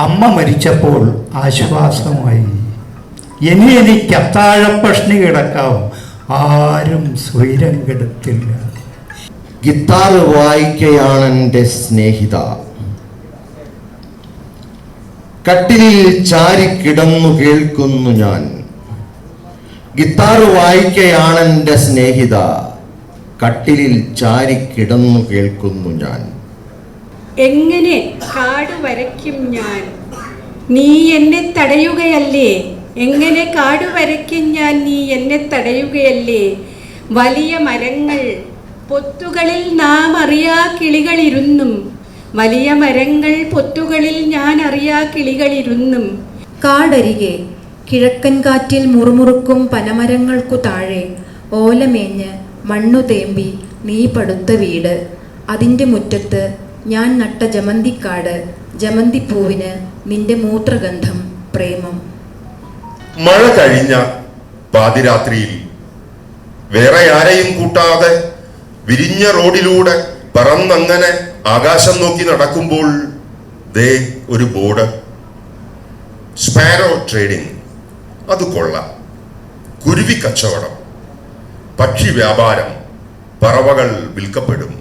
അമ്മ മരിച്ചപ്പോൾ ആശ്വാസമായി. ഇനി എനിക്ക് അത്താഴപ്പഷ്ണി കിടക്കാം, ആരും സ്വൈരം കെടുത്തില്ല. ഗിത്താർ വായിക്കയാണെൻ്റെ സ്നേഹിത, കട്ടിലിൽ ചാരിക്കിടന്നു കേൾക്കുന്നു ഞാൻ. ഗിത്താർ വായിക്കയാണെൻ്റെ സ്നേഹിത, കട്ടിലിൽ ചാരിക്കിടന്നു കേൾക്കുന്നു ഞാൻ. എങ്ങനെ കാട് വരയ്ക്കും ഞാൻ, നീ എന്നെ തടയുകയല്ലേ? എങ്ങനെ കാട് വരയ്ക്കും ഞാൻ, നീ എന്നെ തടയുകയല്ലേ? വലിയ മരങ്ങൾ പൊത്തുകളിൽ നാം അറിയാ കിളികളിരുന്നും, വലിയ മരങ്ങൾ പൊത്തുകളിൽ ഞാൻ അറിയാ കിളികളിരുന്നും. കാടരികെ കിഴക്കൻ കാറ്റിൽ മുറുമുറുക്കും പനമരങ്ങൾക്കു താഴെ ഓലമേഞ്ഞ് മണ്ണു തേമ്പി നീ പടുത്ത വീട്. അതിൻ്റെ മുറ്റത്ത് ഞാൻ നട്ട ജമന്തിക്കാട്, ജമന്തിപ്പൂവിന് നിന്റെ മൂത്രഗന്ധം പ്രേമം. മഴ കഴിഞ്ഞ പാതിരാത്രിയിൽ വേറെ ആരെയും കൂട്ടാതെ വിരിഞ്ഞ റോഡിലൂടെ പറന്നങ്ങനെ ആകാശം നോക്കി നടക്കുമ്പോൾ ദേ ഒരു ബോർഡ്, സ്പാരോ ട്രേഡിംഗ്. അത് കൊള്ളാം. കുരുവി കച്ചവടം, പക്ഷി വ്യാപാരം, പറവകൾ വിൽക്കപ്പെടും.